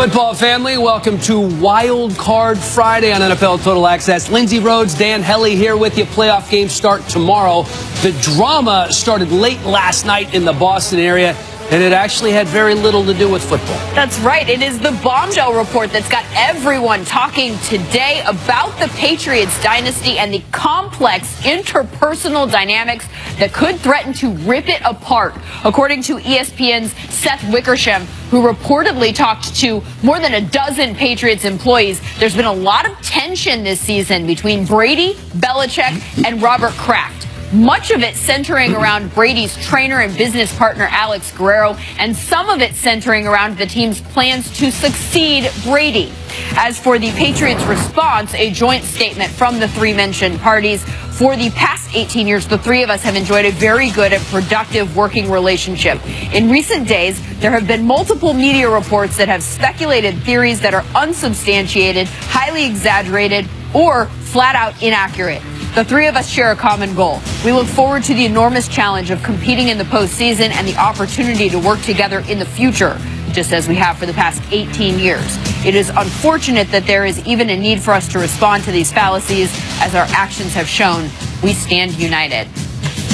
Football family, welcome to Wild Card Friday on NFL Total Access. Lindsey Rhodes, Dan Hellie here with you. Playoff games start tomorrow. The drama started late last night in the Boston area, and it actually had very little to do with football. That's right. It is the bombshell report that's got everyone talking today about the Patriots dynasty and the complex interpersonal dynamics that could threaten to rip it apart. According to ESPN's Seth Wickersham, who reportedly talked to more than a dozen Patriots employees, there's been a lot of tension this season between Brady, Belichick, and Robert Kraft. Much of it centering around Brady's trainer and business partner, Alex Guerrero, and some of it centering around the team's plans to succeed Brady. As for the Patriots' response, a joint statement from the three mentioned parties. For the past 18 years, the three of us have enjoyed a very good and productive working relationship. In recent days, there have been multiple media reports that have speculated theories that are unsubstantiated, highly exaggerated, or flat out inaccurate. The three of us share a common goal. We look forward to the enormous challenge of competing in the postseason and the opportunity to work together in the future, just as we have for the past 18 years. It is unfortunate that there is even a need for us to respond to these fallacies, as our actions have shown. We stand united.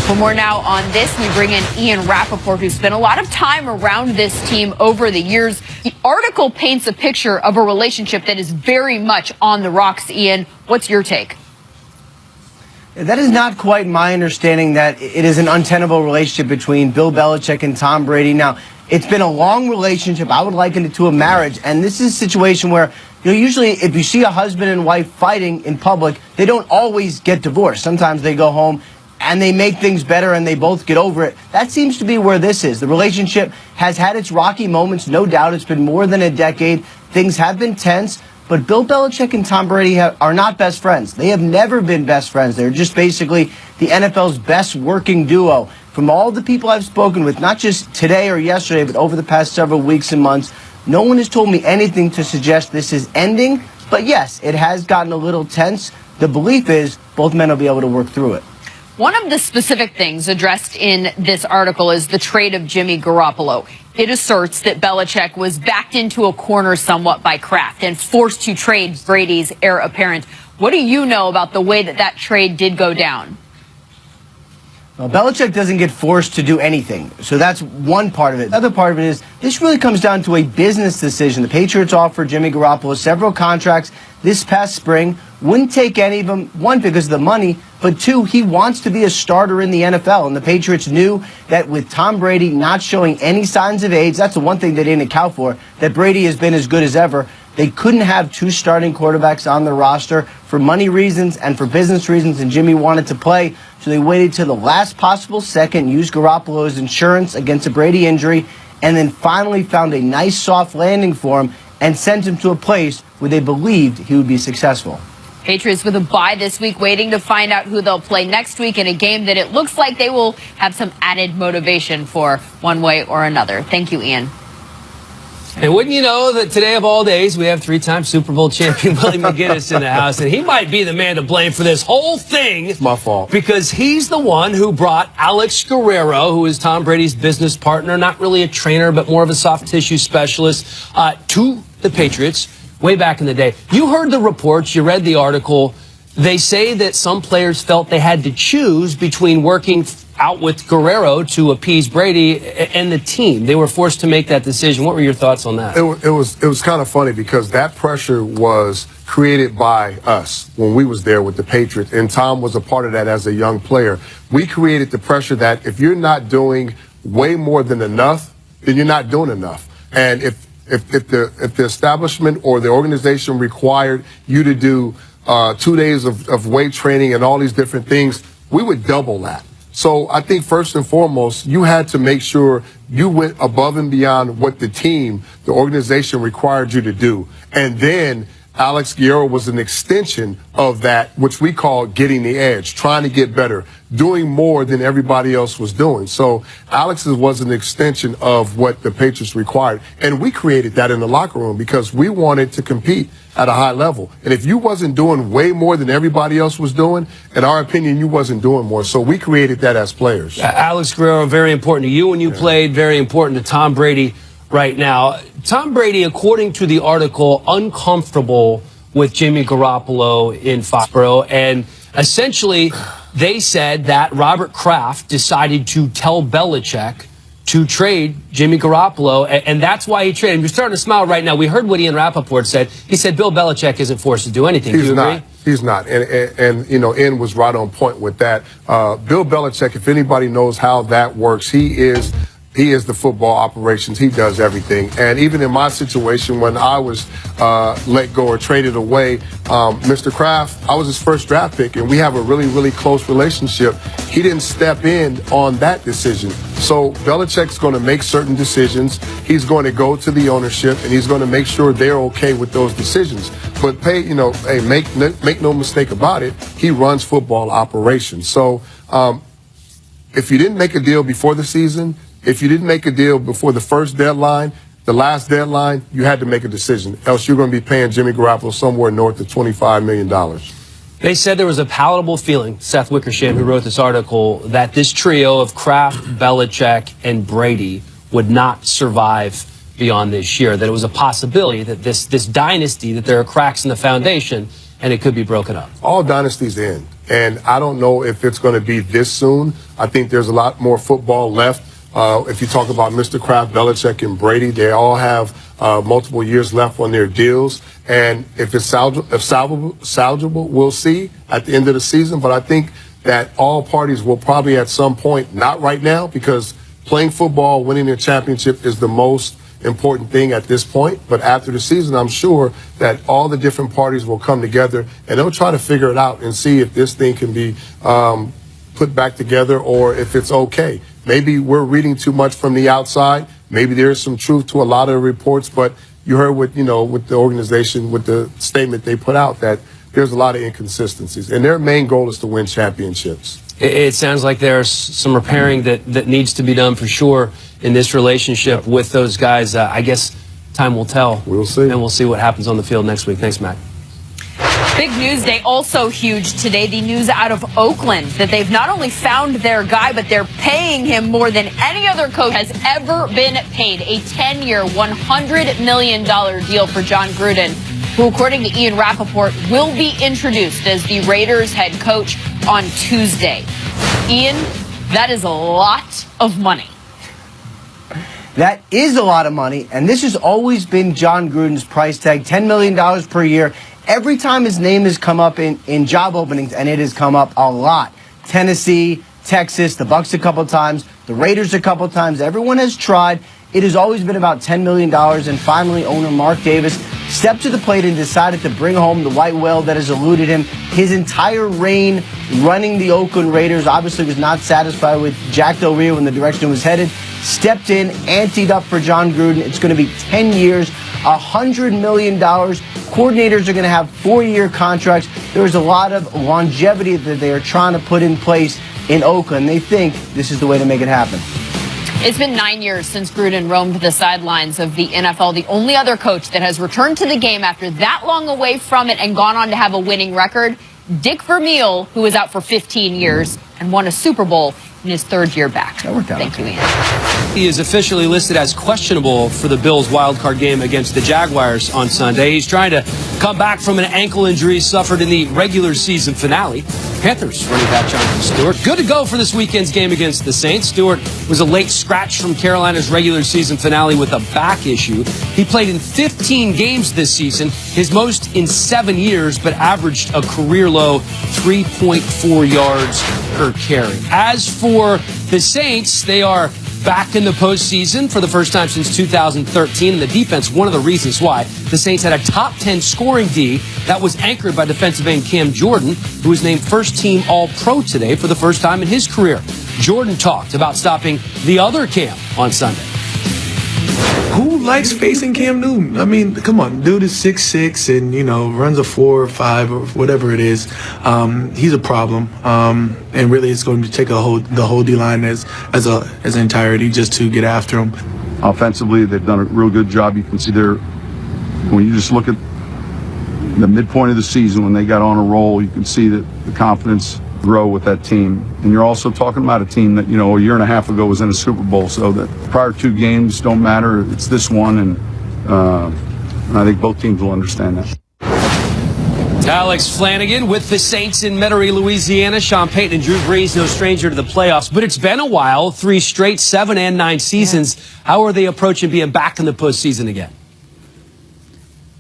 For more now on this, we bring in Ian Rappaport, who spent a lot of time around this team over the years. The article paints a picture of a relationship that is very much on the rocks. Ian, what's your take? That is not quite my understanding, that it is an untenable relationship between Bill Belichick and Tom Brady. Now, it's been a long relationship. I would liken it to a marriage. And this is a situation where, usually if you see a husband and wife fighting in public, they don't always get divorced. Sometimes they go home and they make things better and they both get over it. That seems to be where this is. The relationship has had its rocky moments, no doubt. It's been more than a decade. Things have been tense. But Bill Belichick and Tom Brady are not best friends. They have never been best friends. They're just basically the NFL's best working duo. From all the people I've spoken with, not just today or yesterday, but over the past several weeks and months, no one has told me anything to suggest this is ending. But yes, it has gotten a little tense. The belief is both men will be able to work through it. One of the specific things addressed in this article is the trade of Jimmy Garoppolo. It asserts that Belichick was backed into a corner somewhat by Kraft and forced to trade Brady's heir apparent. What do you know about the way that trade did go down? Well, Belichick doesn't get forced to do anything, so that's one part of it. The other part of it is this really comes down to a business decision. The Patriots offered Jimmy Garoppolo several contracts this past spring. Wouldn't take any of them, one, because of the money, but two, he wants to be a starter in the NFL. And the Patriots knew that with Tom Brady not showing any signs of age, that's the one thing they didn't account for, that Brady has been as good as ever. They couldn't have two starting quarterbacks on the roster for money reasons and for business reasons, and Jimmy wanted to play, so they waited till the last possible second, used Garoppolo's insurance against a Brady injury, and then finally found a nice soft landing for him and sent him to a place where they believed he would be successful. Patriots with a bye this week, waiting to find out who they'll play next week in a game that it looks like they will have some added motivation for one way or another. Thank you, Ian. And wouldn't you know that today of all days, we have three-time Super Bowl champion Willie McGinnis in the house, and he might be the man to blame for this whole thing. It's my fault. Because he's the one who brought Alex Guerrero, who is Tom Brady's business partner, not really a trainer, but more of a soft tissue specialist, to the Patriots way back in the day. You heard the reports, you read the article. They say that some players felt they had to choose between working out with Guerrero to appease Brady and the team. They were forced to make that decision. What were your thoughts on that? It was kind of funny because that pressure was created by us when we was there with the Patriots, and Tom was a part of that as a young player. We created the pressure that if you're not doing way more than enough, then you're not doing enough. And if the establishment or the organization required you to do 2 days of weight training and all these different things, we would double that. So I think first and foremost, you had to make sure you went above and beyond what the team, the organization required you to do. And then Alex Guerrero was an extension of that, which we call getting the edge, trying to get better, doing more than everybody else was doing. So Alex was an extension of what the Patriots required. And we created that in the locker room because we wanted to compete at a high level. And if you wasn't doing way more than everybody else was doing, in our opinion, you wasn't doing more. So we created that as players. Alex Guerrero, very important to you when you played, very important to Tom Brady right now. Tom Brady, according to the article, uncomfortable with Jimmy Garoppolo in Foxborough, and essentially they said that Robert Kraft decided to tell Belichick to trade Jimmy Garoppolo, and that's why he traded him. You're starting to smile right now. We heard what Ian Rappaport said. He said Bill Belichick isn't forced to do anything. Do you agree? He's not. And you know, Ian was right on point with that. Bill Belichick, if anybody knows how that works, he is the football operations. He does everything. And even in my situation, when I was let go or traded away, Mr. Kraft, I was his first draft pick, and we have a really, really close relationship. He didn't step in on that decision. So Belichick's going to make certain decisions. He's going to go to the ownership, and he's going to make sure they're okay with those decisions. But make no mistake about it, he runs football operations. So if you didn't make a deal before the season, if you didn't make a deal before the first deadline, the last deadline, you had to make a decision. Else you're going to be paying Jimmy Garoppolo somewhere north of $25 million. They said there was a palatable feeling, Seth Wickersham, who wrote this article, that this trio of Kraft, Belichick, and Brady would not survive beyond this year, that it was a possibility that this dynasty, that there are cracks in the foundation, and it could be broken up. All dynasties end, and I don't know if it's going to be this soon. I think there's a lot more football left. If you talk about Mr. Kraft, Belichick, and Brady, they all have multiple years left on their deals. And if it's salvageable, we'll see at the end of the season. But I think that all parties will probably at some point, not right now, because playing football, winning a championship is the most important thing at this point. But after the season, I'm sure that all the different parties will come together and they'll try to figure it out and see if this thing can be put back together or if it's okay. Maybe we're reading too much from the outside. Maybe there's some truth to a lot of reports, but you heard with the organization, with the statement they put out, that there's a lot of inconsistencies, and their main goal is to win championships. It sounds like there's some repairing that needs to be done for sure in this relationship with those guys. I guess time will tell. We'll see. And we'll see what happens on the field next week. Thanks, Matt. Big news day, also huge today. The news out of Oakland that they've not only found their guy, but they're paying him more than any other coach has ever been paid. A 10-year, $100 million deal for Jon Gruden, who, according to Ian Rappaport, will be introduced as the Raiders head coach on Tuesday. Ian, that is a lot of money. That is a lot of money, and this has always been Jon Gruden's price tag, $10 million per year. Every time his name has come up in job openings, and it has come up a lot. Tennessee, Texas, the Bucs a couple times, the Raiders a couple times. Everyone has tried. It has always been about $10 million, and finally owner Mark Davis stepped to the plate and decided to bring home the white whale that has eluded him his entire reign running the Oakland Raiders. Obviously was not satisfied with Jack Del Rio and the direction it was headed. Stepped in, anteed up for Jon Gruden. It's going to be 10 years, $100 million. Coordinators are going to have 4-year contracts. There's a lot of longevity that they are trying to put in place in Oakland. They think this is the way to make it happen. It's been 9 years since Gruden roamed the sidelines of the NFL. The only other coach that has returned to the game after that long away from it and gone on to have a winning record, Dick Vermeil, who was out for 15 years and won a Super Bowl in his 3rd year back. That worked out. Thank you, Ian. He is officially listed as questionable for the Bills' wildcard game against the Jaguars on Sunday. He's trying to come back from an ankle injury suffered in the regular season finale. Panthers running back Jonathan Stewart good to go for this weekend's game against the Saints. Stewart was a late scratch from Carolina's regular season finale with a back issue. He played in 15 games this season, his most in 7 years, but averaged a career-low 3.4 yards per carry. As for the Saints, they are back in the postseason for the first time since 2013. And the defense, one of the reasons why. The Saints had a top 10 scoring D that was anchored by defensive end Cam Jordan, who was named first-team All-Pro today for the first time in his career. Jordan talked about stopping the other Cam on Sunday. Who likes facing Cam Newton? I mean, come on, dude is 6'6" and runs a 4 or 5 or whatever it is. He's a problem, and really, it's going to take the whole D-line as an entirety just to get after him. Offensively, they've done a real good job. You can see when you just look at the midpoint of the season when they got on a roll, you can see that the confidence grow with that team. And you're also talking about a team that, a year and a half ago was in a Super Bowl, so the prior 2 games don't matter. It's this one, and And I think both teams will understand that. Alex Flanagan with the Saints in Metairie, Louisiana. Sean Payton and Drew Brees, no stranger to the playoffs, but it's been a while, 3 straight, 7 and 9 seasons. How are they approaching being back in the postseason again?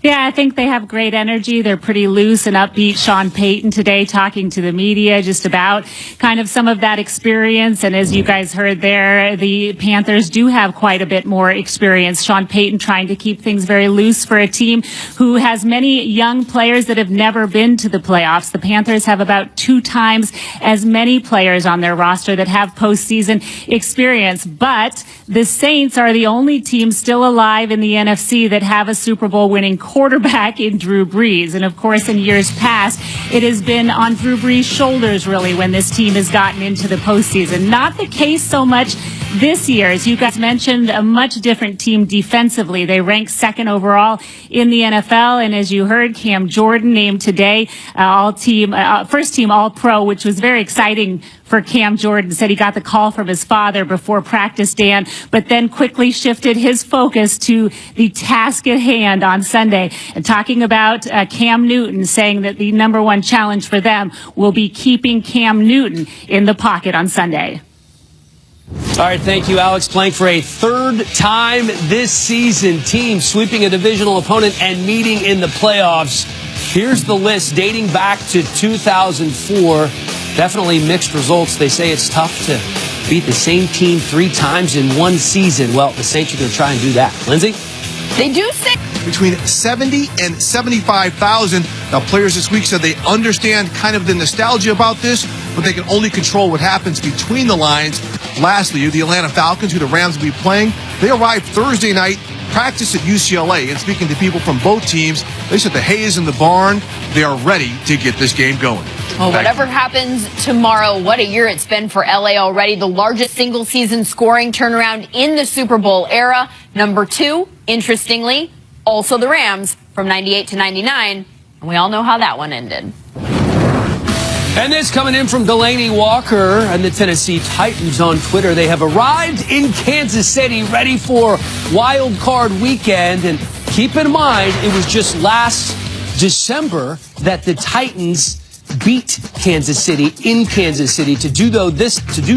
Yeah, I think they have great energy. They're pretty loose and upbeat. Sean Payton today talking to the media just about kind of some of that experience. And as you guys heard there, the Panthers do have quite a bit more experience. Sean Payton trying to keep things very loose for a team who has many young players that have never been to the playoffs. The Panthers have about 2 times as many players on their roster that have postseason experience. But the Saints are the only team still alive in the NFC that have a Super Bowl winning quarterback in Drew Brees. And of course, in years past, it has been on Drew Brees' shoulders, really, when this team has gotten into the postseason. Not the case so much this year. As you guys mentioned, a much different team defensively. They rank 2nd overall in the NFL. And as you heard, Cam Jordan named today first team All-Pro, which was very exciting for Cam Jordan. Said he got the call from his father before practice, Dan, but then quickly shifted his focus to the task at hand on Sunday. And talking about Cam Newton, saying that the #1 challenge for them will be keeping Cam Newton in the pocket on Sunday. All right, thank you, Alex. Playing for a 3rd time this season, team sweeping a divisional opponent and meeting in the playoffs. Here's the list dating back to 2004. Definitely mixed results. They say it's tough to beat the same team 3 times in one season. Well, the Saints are going to try and do that. Lindsay? They do say between 70 and 75,000. Now, players this week said they understand kind of the nostalgia about this, but they can only control what happens between the lines. Lastly, the Atlanta Falcons, who the Rams will be playing, they arrived Thursday night, practiced at UCLA, and speaking to people from both teams, they said the hay is in the barn. They are ready to get this game going. Well, whatever happens tomorrow, what a year it's been for LA already. The largest single season scoring turnaround in the Super Bowl era. #2, interestingly, also the Rams from 98 to 99. And we all know how that one ended. And this coming in from Delaney Walker and the Tennessee Titans on Twitter. They have arrived in Kansas City ready for Wild Card Weekend. And keep in mind, it was just last December that the Titans beat Kansas City in Kansas City. To do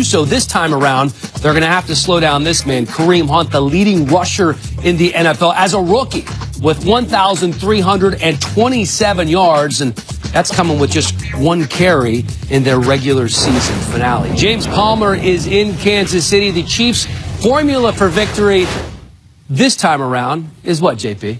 so this time around, they're going to have to slow down this man, Kareem Hunt, the leading rusher in the NFL as a rookie with 1,327 yards, and that's coming with just 1 carry in their regular season finale. James Palmer is in Kansas City. The Chiefs' formula for victory this time around is what, JP?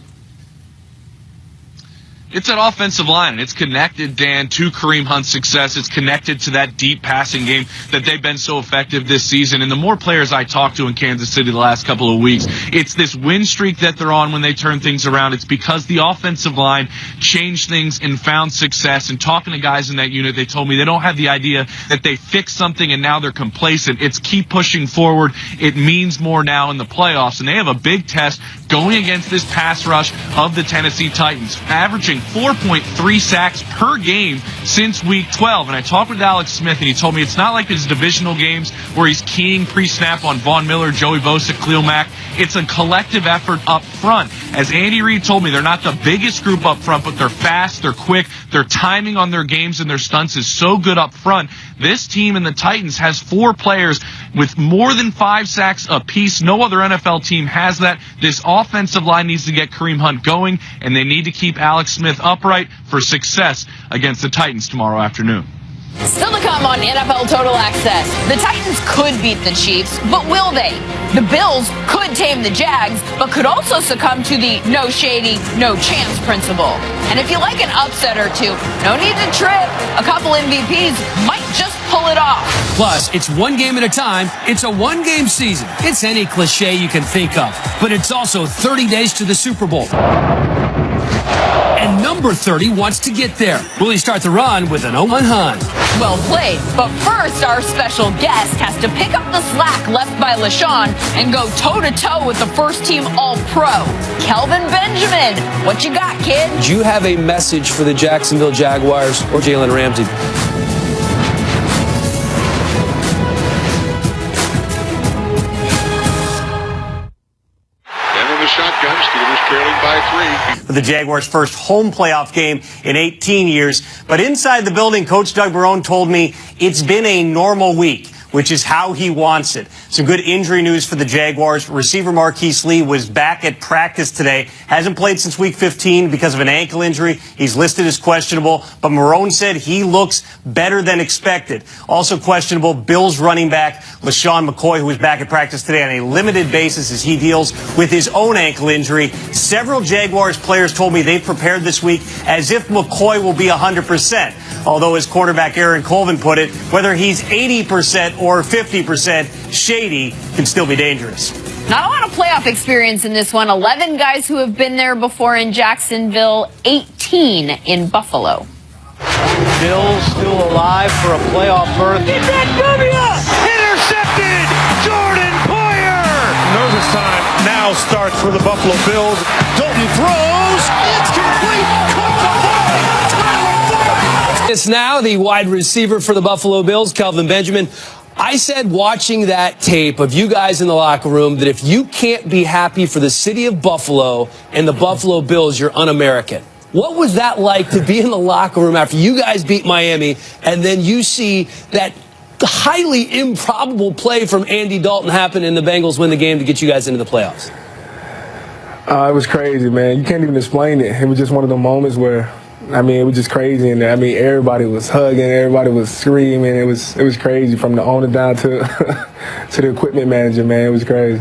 It's that offensive line. It's connected, Dan, to Kareem Hunt's success. It's connected to that deep passing game that they've been so effective this season. And the more players I talked to in Kansas City the last couple of weeks, it's this win streak that they're on when they turn things around. It's because the offensive line changed things and found success. And talking to guys in that unit, they told me they don't have the idea that they fixed something and now they're complacent. It's keep pushing forward. It means more now in the playoffs. And they have a big test going against this pass rush of the Tennessee Titans, averaging 4.3 sacks per game since week 12. And I talked with Alex Smith, and he told me it's not like his divisional games where he's keying pre-snap on Von Miller, Joey Bosa, Khalil Mack. It's a collective effort up front. As Andy Reid told me, they're not the biggest group up front, but they're fast, they're quick, their timing on their games and their stunts is so good up front. This team in the Titans has 4 players with more than 5 sacks apiece. No other NFL team has that. This offensive line needs to get Kareem Hunt going, and they need to keep Alex Smith upright for success against the Titans tomorrow afternoon. Still to come on NFL Total Access. The Titans could beat the Chiefs, but will they? The Bills could tame the Jags, but could also succumb to the no shady, no chance principle. And if you like an upset or two, no need to trip. A couple MVPs might just pull it off. Plus, it's 1 game at a time. It's a 1-game season. It's any cliche you can think of, but it's also 30 days to the Super Bowl. And number 30 wants to get there. Will he start the run with an home run? Well played. But first, our special guest has to pick up the slack left by LaShawn and go toe-to-toe with the first-team All-Pro, Kelvin Benjamin. What you got, kid? Do you have a message for the Jacksonville Jaguars or Jalen Ramsey? And in the shotgun, Steelers trailing with the Jaguars' first home playoff game in 18 years. But inside the building, Coach Doug Marrone told me it's been a normal week, which is how he wants it. Some good injury news for the Jaguars. Receiver Marquise Lee was back at practice today. Hasn't played since week 15 because of an ankle injury. He's listed as questionable, but Marrone said he looks better than expected. Also questionable, Bills running back LaShawn McCoy, who was back at practice today on a limited basis as he deals with his own ankle injury. Several Jaguars players told me they've prepared this week as if McCoy will be 100%. Although, as quarterback Aaron Colvin put it, whether he's 80% or 50%, shady can still be dangerous. Not a lot of playoff experience in this one. 11 guys who have been there before in Jacksonville, 18 in Buffalo. Bills still alive for a playoff berth. Intercepted! Jordan Poyer! Nervous time now starts for the Buffalo Bills. Dalton throws. It's complete. It's now the wide receiver for the Buffalo Bills, Kelvin Benjamin. I said watching that tape of you guys in the locker room that if you can't be happy for the city of Buffalo and the Buffalo Bills, you're un-American. What was that like to be in the locker room after you guys beat Miami and then you see that highly improbable play from Andy Dalton happen and the Bengals win the game to get you guys into the playoffs? It was crazy, man. You can't even explain it. It was just one of the moments where, I mean, it was just crazy in there. I mean, everybody was hugging, everybody was screaming. It was crazy from the owner down to to the equipment manager, man. It was crazy.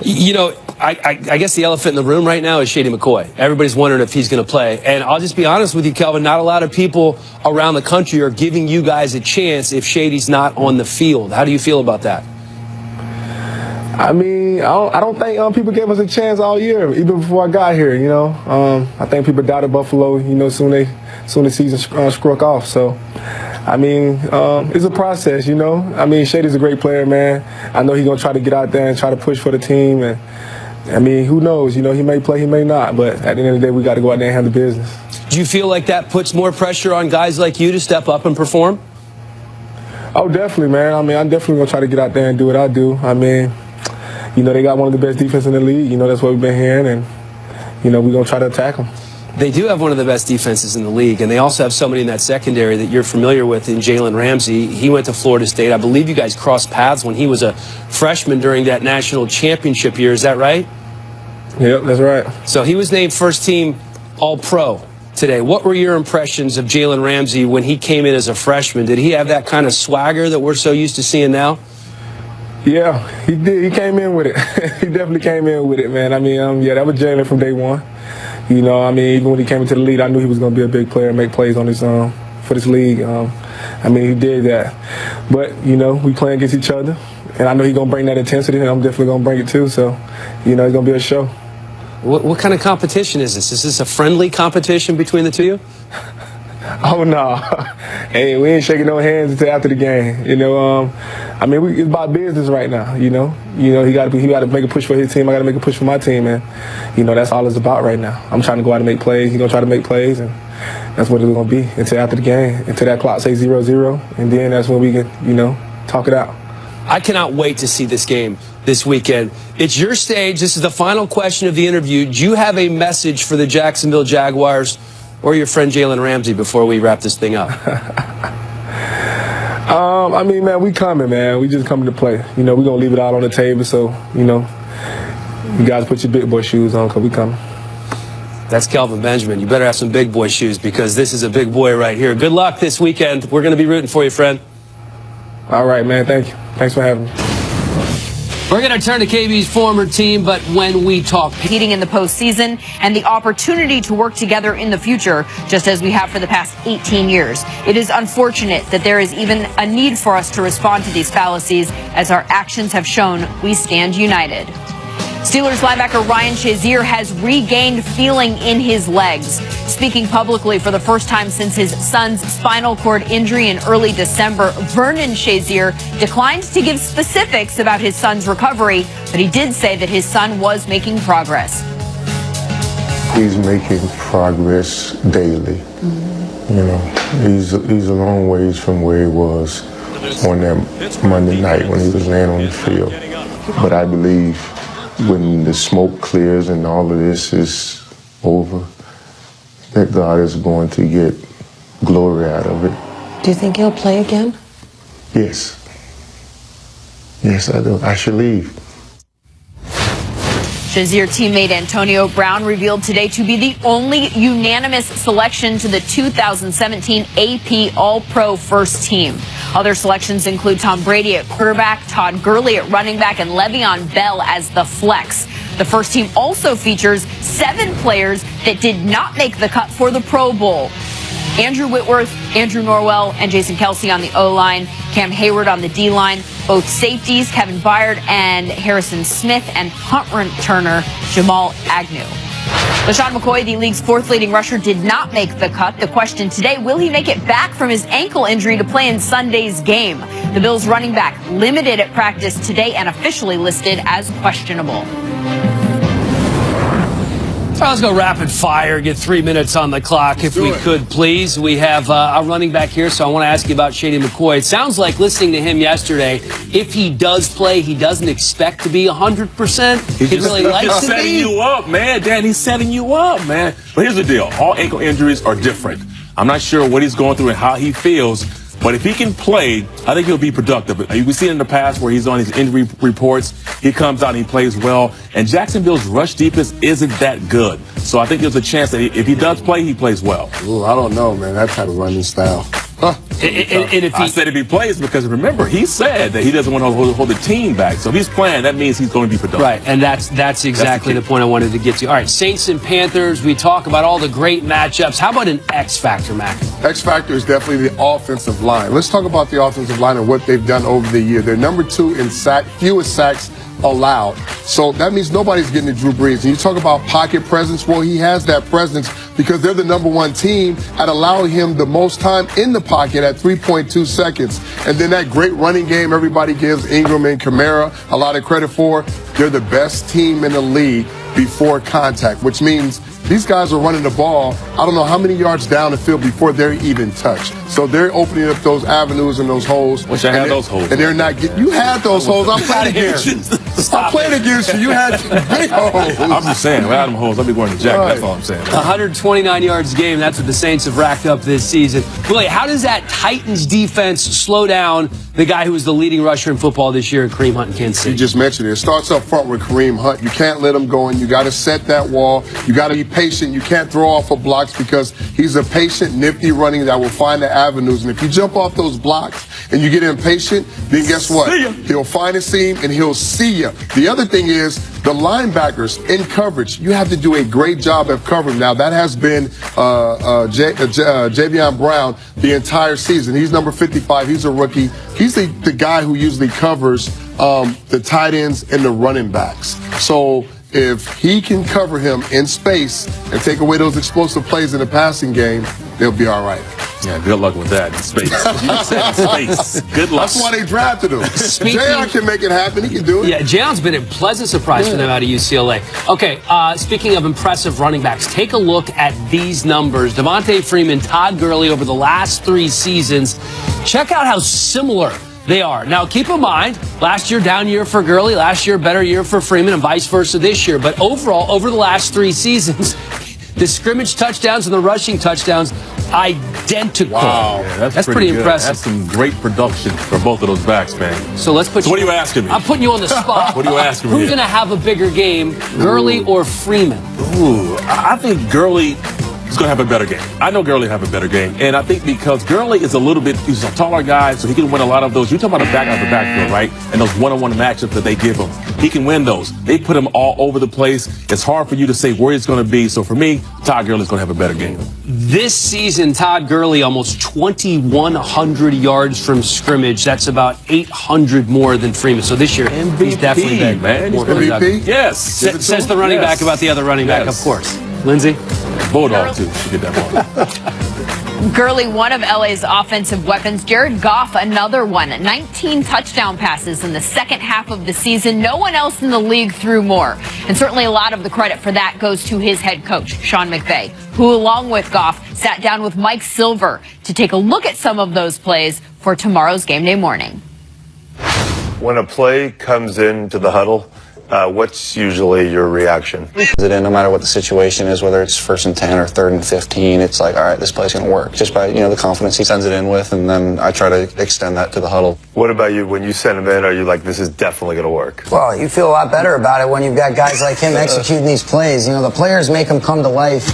You know, I guess the elephant in the room right now is Shady McCoy. Everybody's wondering if he's going to play. And I'll just be honest with you, Kelvin, not a lot of people around the country are giving you guys a chance if Shady's not on the field. How do you feel about that? I mean, I don't think people gave us a chance all year, even before I got here, you know. I think people doubted Buffalo, you know, soon the season struck off. So, I mean, it's a process, you know. I mean, Shady's a great player, man. I know he's going to try to get out there and try to push for the team. And, I mean, who knows? You know, he may play, he may not. But at the end of the day, we got to go out there and handle business. Do you feel like that puts more pressure on guys like you to step up and perform? Oh, definitely, man. I mean, I'm definitely going to try to get out there and do what I do. I mean, you know, they got one of the best defenses in the league. You know, that's what we've been hearing. And, you know, we're going to try to attack them. They do have one of the best defenses in the league, and they also have somebody in that secondary that you're familiar with in Jalen Ramsey. He went to Florida State. I believe you guys crossed paths when he was a freshman during that national championship year. Is that right? Yep, that's right. So he was named first-team All-Pro today. What were your impressions of Jalen Ramsey when he came in as a freshman? Did he have that kind of swagger that we're so used to seeing now? Yeah, he did. He came in with it. He definitely came in with it, man. I mean, yeah, that was Jalen from day one. You know, I mean, even when he came into the league, I knew he was going to be a big player and make plays on his for this league. I mean, he did that. But, you know, we playing against each other, and I know he's going to bring that intensity, and I'm definitely going to bring it too. So, you know, it's going to be a show. What kind of competition is this? Is this a friendly competition between the two of you? Oh, no. Hey, we ain't shaking no hands until after the game. You know, I mean, it's about business right now, you know. You know, he got to make a push for his team. I got to make a push for my team, and, you know, that's all it's about right now. I'm trying to go out and make plays. He's going to try to make plays, and that's what it's going to be until after the game, until that clock says 0-0, and then that's when we can, you know, talk it out. I cannot wait to see this game this weekend. It's your stage. This is the final question of the interview. Do you have a message for the Jacksonville Jaguars or your friend Jalen Ramsey before we wrap this thing up? I mean, man, we coming, man. We just coming to play. You know, we're going to leave it all on the table. So, you know, you guys put your big boy shoes on because we coming. That's Kelvin Benjamin. You better have some big boy shoes because this is a big boy right here. Good luck this weekend. We're going to be rooting for you, friend. All right, man. Thank you. Thanks for having me. We're going to turn to KB's former team, but when we talk competing in the postseason and the opportunity to work together in the future, just as we have for the past 18 years. It is unfortunate that there is even a need for us to respond to these fallacies, as our actions have shown we stand united. Steelers linebacker Ryan Shazier has regained feeling in his legs. Speaking publicly for the first time since his son's spinal cord injury in early December, Vernon Shazier declined to give specifics about his son's recovery, but he did say that his son was making progress. He's making progress daily. You know, he's a long ways from where he was on that Monday night when he was laying on the field. But I believe when the smoke clears and all of this is over, that God is going to get glory out of it. Do you think he'll play again? Yes. Yes, I do. I should leave. Shazier teammate Antonio Brown revealed today to be the only unanimous selection to the 2017 AP All-Pro First Team. Other selections include Tom Brady at quarterback, Todd Gurley at running back, and Le'Veon Bell as the flex. The first team also features 7 players that did not make the cut for the Pro Bowl. Andrew Whitworth, Andrew Norwell, and Jason Kelsey on the O-line, Cam Hayward on the D-line, both safeties, Kevin Byard and Harrison Smith, and punt returner Jamal Agnew. LaShawn McCoy, the league's 4th leading rusher, did not make the cut. The question today, will he make it back from his ankle injury to play in Sunday's game? The Bills running back limited at practice today and officially listed as questionable. Let's go rapid fire, get 3 minutes on the clock if we could, please. We have our running back here, so I want to ask you about Shady McCoy. It sounds like listening to him yesterday, if he does play, he doesn't expect to be 100%. He really likes to be. He's setting you up, man. Dan, he's setting you up, man. But here's the deal. All ankle injuries are different. I'm not sure what he's going through and how he feels. But if he can play, I think he'll be productive. We've seen in the past where he's on his injury reports. He comes out and he plays well. And Jacksonville's rush defense isn't that good. So I think there's a chance that if he does play, he plays well. Ooh, I don't know, man. That type of running style. And if I said if he plays because, remember, he said that he doesn't want to hold the team back. So if he's playing, that means he's going to be productive. Right, and that's exactly the point I wanted to get to. All right, Saints and Panthers, we talk about all the great matchups. How about an X factor, Mac? X factor is definitely the offensive line. Let's talk about the offensive line and what they've done over the year. They're number 2 in fewest sacks allowed. So that means nobody's getting to Drew Brees. And you talk about pocket presence. Well, he has that presence because they're the number 1 team at allowing him the most time in the pocket at 3.2 seconds. And then that great running game everybody gives Ingram and Kamara a lot of credit for. They're the best team in the league before contact, which means these guys are running the ball, I don't know how many yards down the field before they're even touched. So they're opening up those avenues and those holes. Wish I had those holes. And they're not getting, you had those holes. I'm playing against you. I'm playing against you. You had big holes. I'm just saying, without them holes, I'll be going to Jack. Right. That's all I'm saying. 129 yards a game. That's what the Saints have racked up this season. Willie, how does that Titans defense slow down the guy who was the leading rusher in football this year, Kareem Hunt in Kansas City? You just mentioned it. It starts up front with Kareem Hunt. You can't let him go in. You got to set that wall. You got to be patient. You can't throw off of blocks because he's a patient, nifty running that will find the avenues. And if you jump off those blocks and you get impatient, then guess what? He'll find a seam and he'll see you. The other thing is the linebackers in coverage. You have to do a great job of covering. Now, that has been Javion Brown the entire season. He's number 55. He's a rookie. He's the guy who usually covers the tight ends and the running backs. So if he can cover him in space and take away those explosive plays in the passing game, they'll be all right. Yeah, good luck with that in space. You said space. Good luck. That's why they drafted him. J.R. can make it happen. He can do it. Yeah, J.R.'s been a pleasant surprise for them out of UCLA. Okay, speaking of impressive running backs, take a look at these numbers. Devontae Freeman, Todd Gurley over the last 3 seasons. Check out how similar they are. Now, keep in mind, last year, down year for Gurley, last year, better year for Freeman, and vice versa this year. But overall, over the last 3 seasons, the scrimmage touchdowns and the rushing touchdowns, identical. Wow. Yeah, that's pretty impressive. That's some great production for both of those backs, man. So let's put. So what are you asking me? I'm putting you on the spot. What are you asking me? Who's going to have a bigger game, Gurley or Freeman? Ooh, I think Gurley is going to have a better game. I know Gurley will have a better game. And I think because Gurley is he's a taller guy, so he can win a lot of those. You're talking about a back out of the backfield, right? And those one-on-one matchups that they give him. He can win those. They put him all over the place. It's hard for you to say where he's going to be. So for me, Todd Gurley's going to have a better game. This season, Todd Gurley almost 2,100 yards from scrimmage. That's about 800 more than Freeman. So this year, he's definitely been man. more MVP? Yes. Says the running back about the other running back, of course. Lindsay? Bulldog, too. She get that one. Gurley, one of LA's offensive weapons. Jared Goff, another one. 19 touchdown passes in the second half of the season. No one else in the league threw more. And certainly a lot of the credit for that goes to his head coach, Sean McVay, who, along with Goff, sat down with Mike Silver to take a look at some of those plays for tomorrow's game day morning. When a play comes into the huddle, what's usually your reaction? No matter what the situation is, whether it's 1st and 10 or 3rd and 15, it's like, all right, this play's going to work. Just by, the confidence he sends it in with, and then I try to extend that to the huddle. What about you? When you send him in, are you like, this is definitely going to work? Well, you feel a lot better about it when you've got guys like him executing these plays. The players make them come to life.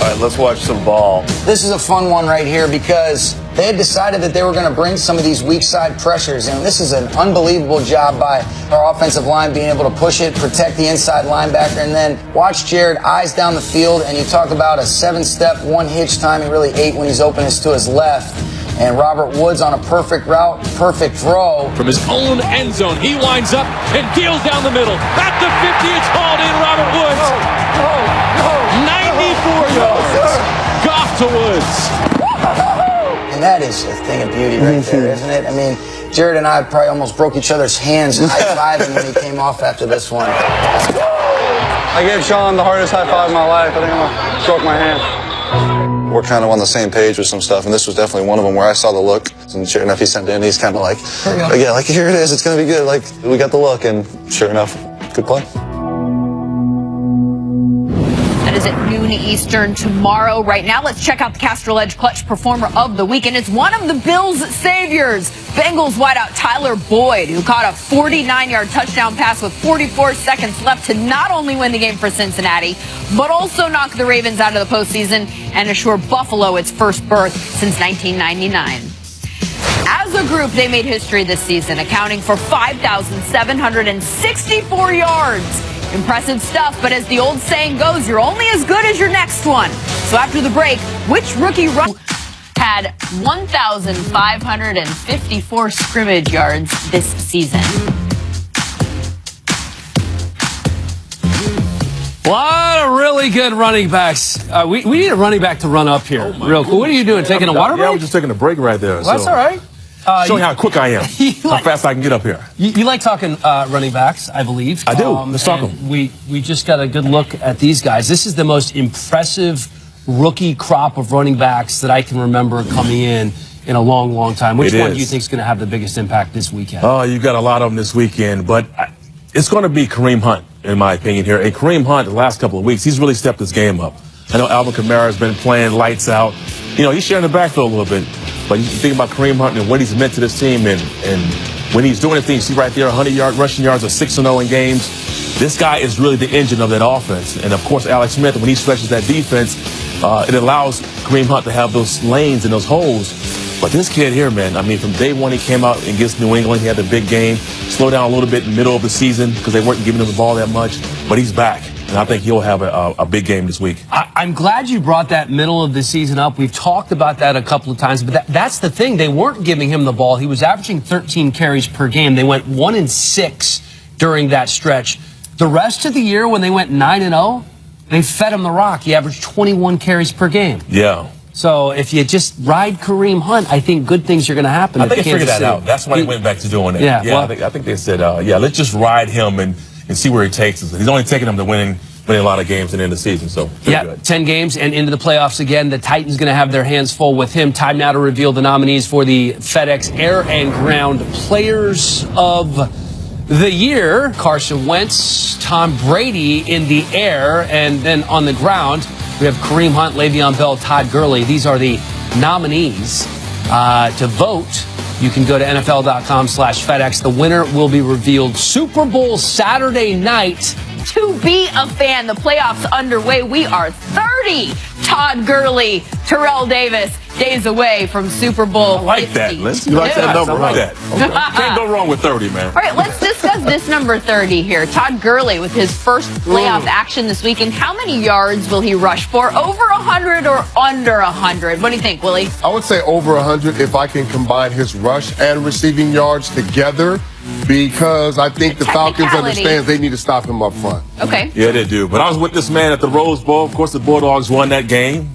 All right, let's watch some ball. This is a fun one right here because they had decided that they were going to bring some of these weak side pressures, and this is an unbelievable job by our offensive line being able to push it, protect the inside linebacker, and then watch Jared eyes down the field, and you talk about a 7-step, 1-hitch time. He really ate when he's open to his left. And Robert Woods on a perfect route, perfect throw. From his own end zone, he winds up and deals down the middle. At the 50, it's hauled in, Robert Woods. 94 yards. Goff to Woods. And that is a thing of beauty right there, isn't it? I mean, Jared and I probably almost broke each other's hands high-fiving when he came off after this one. I gave Sean the hardest high five of my life. I think I'm going to stroke my hand. We're kind of on the same page with some stuff, and this was definitely one of them where I saw the look, and sure enough, he sent it in. He's kind of like, yeah, like, here it is. It's going to be good. Like, we got the look, and sure enough, good play. That is at noon Eastern tomorrow. Right now, let's check out the Castrol Edge Clutch Performer of the Week, and it's one of the Bills' saviors, Bengals wideout Tyler Boyd, who caught a 49-yard touchdown pass with 44 seconds left to not only win the game for Cincinnati, but also knock the Ravens out of the postseason and assure Buffalo its first berth since 1999. As a group, they made history this season, accounting for 5,764 yards. Impressive stuff, but as the old saying goes, you're only as good as your next one. So after the break, which rookie had 1,554 scrimmage yards this season? A lot of really good running backs. We need a running back to run up here. Real cool. What are you doing? Taking a water break? Yeah, I was just taking a break right there. Well, that's all right. Showing how quick I am, how fast I can get up here. You like talking running backs, I believe. I do. Let's talk them. We just got a good look at these guys. This is the most impressive rookie crop of running backs that I can remember coming in a long, long time. Which one do you think is going to have the biggest impact this weekend? Oh, you got a lot of them this weekend, but it's going to be Kareem Hunt, in my opinion here. And Kareem Hunt, the last couple of weeks, he's really stepped his game up. I know Alvin Kamara has been playing lights out. He's sharing the backfield a little bit. But you think about Kareem Hunt and what he's meant to this team, and when he's doing the things, you see right there, 100-yard rushing yards, or 6-0 in games. This guy is really the engine of that offense. And, of course, Alex Smith, when he stretches that defense, it allows Kareem Hunt to have those lanes and those holes. But this kid here, man, I mean, from day one he came out against New England. He had the big game, slowed down a little bit in the middle of the season because they weren't giving him the ball that much. But he's back. And I think he'll have a big game this week. I'm glad you brought that middle of the season up. We've talked about that a couple of times, but that's the thing. They weren't giving him the ball. He was averaging 13 carries per game. They went 1-6 during that stretch. The rest of the year, when they went 9-0, they fed him the rock. He averaged 21 carries per game. Yeah. So if you just ride Kareem Hunt, I think good things are going to happen. I think they figured that out. That's why they went back to doing it. Yeah, well, I think they said, let's just ride him and see where he takes us. He's only taking them to winning a lot of games at the end of the season, so good. 10 games and into the playoffs again. The Titans going to have their hands full with him. Time now to reveal the nominees for the FedEx Air and Ground Players of the Year. Carson Wentz, Tom Brady in the air, and then on the ground, we have Kareem Hunt, Le'Veon Bell, Todd Gurley. These are the nominees. To vote, you can go to NFL.com/FedEx. The winner will be revealed Super Bowl Saturday night. To be a fan, the playoffs underway. We are 30. Todd Gurley, Terrell Davis, days away from Super Bowl 50. I like that, Liz. You like that number, right? Okay. Can't go wrong with 30, man. All right, let's discuss this number 30 here. Todd Gurley with his first playoff action this weekend. How many yards will he rush for? Over 100 or under 100? What do you think, Willie? I would say over 100 if I can combine his rush and receiving yards together, because I think the Falcons understand they need to stop him up front. Okay. Yeah, they do. But I was with this man at the Rose Bowl. Of course, the Bulldogs won that game.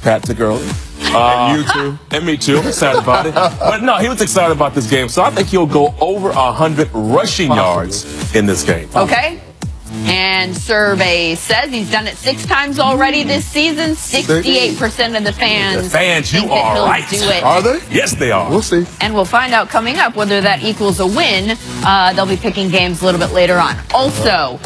Pat took early. And you too. And me too. I'm excited about it. But no, he was excited about this game. So I think he'll go over 100 rushing yards in this game. Okay. And survey says he's done it 6 times already this season. 68% of the fans. The fans, you think that are he'll right. do it. Are they? Yes, they are. We'll see. And we'll find out coming up whether that equals a win. They'll be picking games a little bit later on. Also,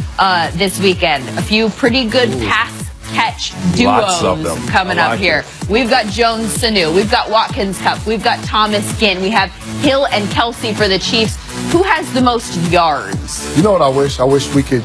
this weekend, a few pretty good pass-catch duos coming up here. We've got Jones Sanu. We've got Watkins Cup. We've got Thomas Ginn. We have Hill and Kelsey for the Chiefs. Who has the most yards? You know what I wish? I wish we can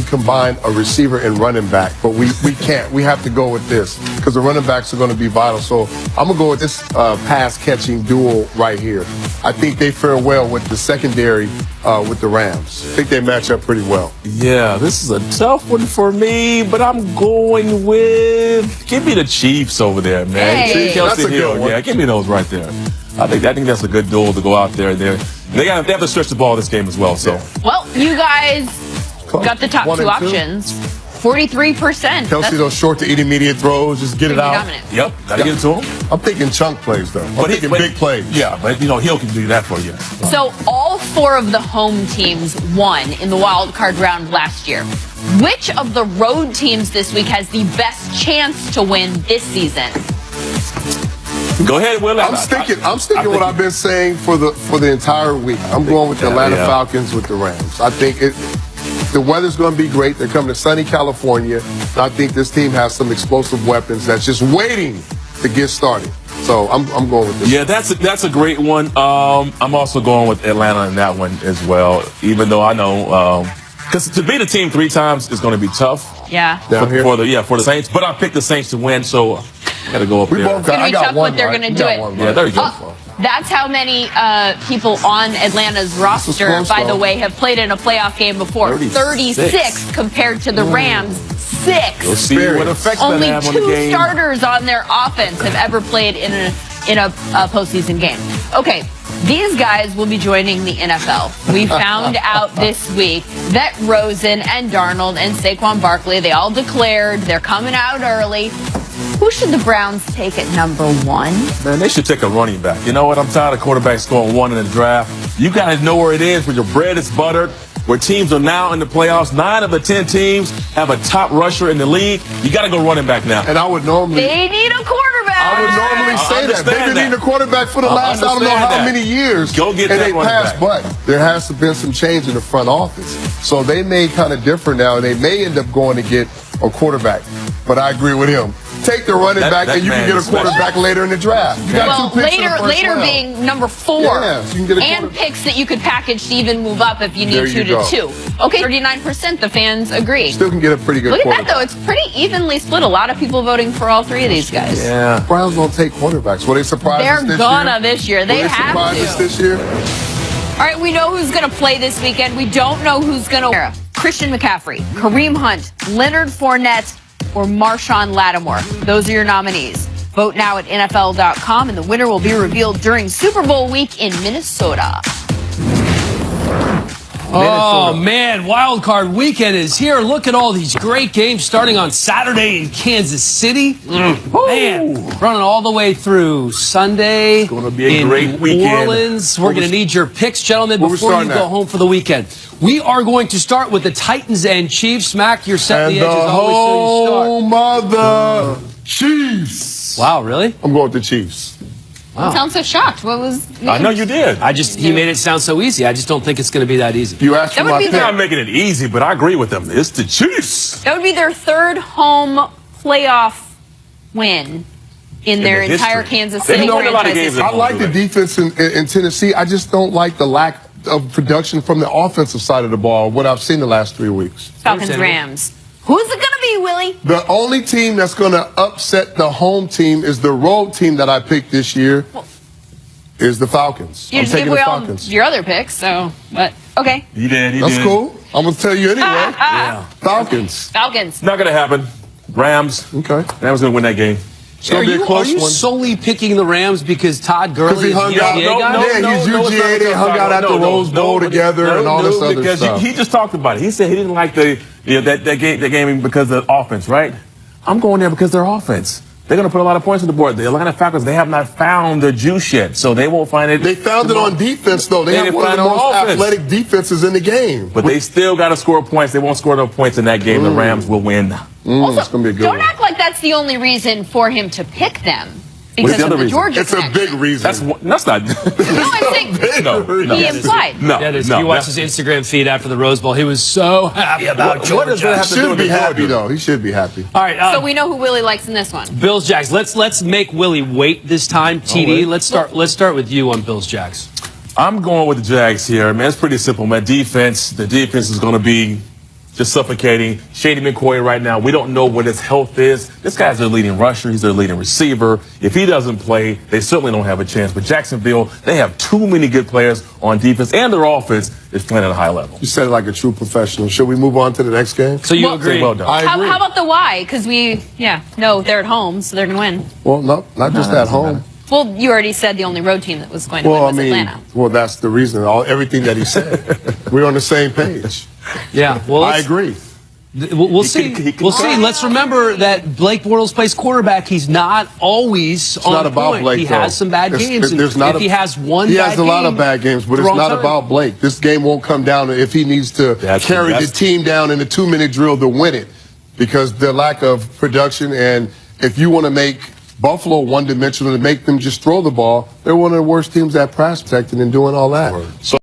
combine a receiver and running back, but we can't. We have to go with this because the running backs are going to be vital. So I'm going to go with this pass-catching duel right here. I think they fare well with the secondary with the Rams. I think they match up pretty well. Yeah, this is a tough one for me, but I'm going with give me the Chiefs over there, man. Hey. Kelsey That's a Hill, good one. yeah, give me those right there. I think that's a good duel to go out there. They have to stretch the ball this game as well. So, Well, you guys got the top 2 options. 43%. Kelsey, those short to intermediate throws, just get it out. dominant. yep, gotta get it to him. I'm thinking chunk plays, though. I'm thinking big plays. Yeah, but Hill can do that for you. So all 4 of the home teams won in the wild card round last year. Which of the road teams this week has the best chance to win this season? Go ahead, Will. I'm sticking what I've been saying for the entire week. I'm going with the Atlanta Falcons with the Rams. I think the weather's going to be great. They're coming to sunny California. I think this team has some explosive weapons that's just waiting to get started. So I'm going with this. Yeah, that's a great one. I'm also going with Atlanta in that one as well. Even though I know because to beat a team 3 times is going to be tough. Yeah. For the Saints, but I picked the Saints to win, so got to go up there. It's going to be tough, but they're going to do it. Yeah, there you go. That's how many people on Atlanta's roster, by the way, have played in a playoff game before. 36 compared to the Rams. 6. We'll see what effects Only that have on the 2 game. starters on their offense have ever played in a postseason game. Okay, these guys will be joining the NFL. We found out this week that Rosen and Darnold and Saquon Barkley, they all declared they're coming out early. Who should the Browns take at number 1? Man, they should take a running back. You know what? I'm tired of quarterbacks going 1 in the draft. You guys know where it is, where your bread is buttered, where teams are now in the playoffs. 9 of the 10 teams have a top rusher in the league. You got to go running back now. And I would normally... They need a quarterback. I would normally say that. They've been needing a quarterback for the last I don't know how many years. Go get and that they running passed, back. but there has been some change in the front office. So they may kind of differ now, and they may end up going to get a quarterback. But I agree with him. Take the running back, and you can get a quarterback later in the draft. You got 2 picks in the first later round. being number 4, Yeah, so you can get a and picks that you could package to even move up if you need There you 2 go. to 2. Okay, 39% the fans agree. Still can get a pretty good Look at quarterback. that, though. It's pretty evenly split. A lot of people voting for all 3 of these guys. Yeah. Browns don't take quarterbacks. Were they surprised us They're this gonna year? this year. They Were have surprised to. us this year? All right, we know who's going to play this weekend. We don't know who's going to. Christian McCaffrey, Kareem Hunt, Leonard Fournette, or Marshawn Lattimore. Those are your nominees. Vote now at NFL.com, and the winner will be revealed during Super Bowl week in Minnesota. Oh, man, wild card weekend is here. Look at all these great games starting on Saturday in Kansas City. Man, running all the way through Sunday. Going to be a in great New weekend. Orleans. We're going to need your picks, gentlemen, Where we before you starting go at? home for the weekend. We are going to start with the Titans and Chiefs. Mac, you're setting And the edges always, so you start. home of the Chiefs. Wow, really? I'm going with the Chiefs. You sound so shocked. What was... I know you did. He made it sound so easy. I just don't think it's going to be that easy. You asked for That would my be pick. the- I'm making it easy, but I agree with them. It's the Chiefs. That would be their 3rd home playoff win in their the entire history. Kansas They've City known a lot of franchise. games. I like the defense in Tennessee. I just don't like the lack of production from the offensive side of the ball, what I've seen the last 3 weeks. Falcons, Rams. Who's it going to be, Willie? The only team that's going to upset the home team is the road team that I picked this year is the Falcons. You I'm just gave taking away the all Falcons. your other picks, so, but, okay. He did. That's cool. I'm going to tell you anyway. Yeah. Falcons. Falcons. Not going to happen. Rams. Okay. Rams going to win that game. It's going to be a Are close you one. solely picking the Rams because Todd Gurley is Because he the hung UGA out. guy? Yeah, he's UGA. They hung out at the Rose Bowl together and all this other because stuff. he just talked about it. He said he didn't like that game because of the offense, right? I'm going there because of their offense. they're going to put a lot of points on the board. The Atlanta Falcons, they have not found the juice yet, so they won't find it. They found it on defense, though. They have one of the most athletic defenses in the game. But they still got to score points. They won't score enough points in that game. The Rams will win. Also, it's going to be a good don't one. act like that's the only reason for him to pick them. What's Because the of other the reason? Georgia It's a big reason. That's not. No, I'm saying he implied. No, If no, you watch his Instagram feed after the Rose Bowl, he was so happy about Georgia. What does that have He to do should with be the happy, Georgia? though. He should be happy. All right. So we know who Willie likes in this one. Bills Jags. Let's make Willie wait this time. TD. Let's start with you on Bills Jags. I'm going with the Jags here, man. It's pretty simple, man. The defense is going to be just suffocating. Shady McCoy right now, we don't know what his health is. This guy's their leading rusher. He's their leading receiver. If he doesn't play, they certainly don't have a chance. But Jacksonville, they have too many good players on defense, and their offense is playing at a high level. You said it like a true professional. Should we move on to the next game? So you agree? Well done. I agree. How about the why? Because no, they're at home, so they're going to win. Well, no, not just at home. Well, you already said the only road team that was going to win was Atlanta. Well, that's the reason. Everything that he said. We're on the same page. Yeah. Well, I agree. We'll see. We'll see. Let's remember that Blake Bortles plays quarterback. He's not always on not about point. Blake, he though. has some bad games. He has one he bad has a lot of bad games, but it's not about Blake. This game won't come down to if he needs to carry the team down in a 2-minute drill to win it, because the lack of production. And if you want to make Buffalo one-dimensional and make them just throw the ball, they're one of the worst teams at pass protecting and doing all that. So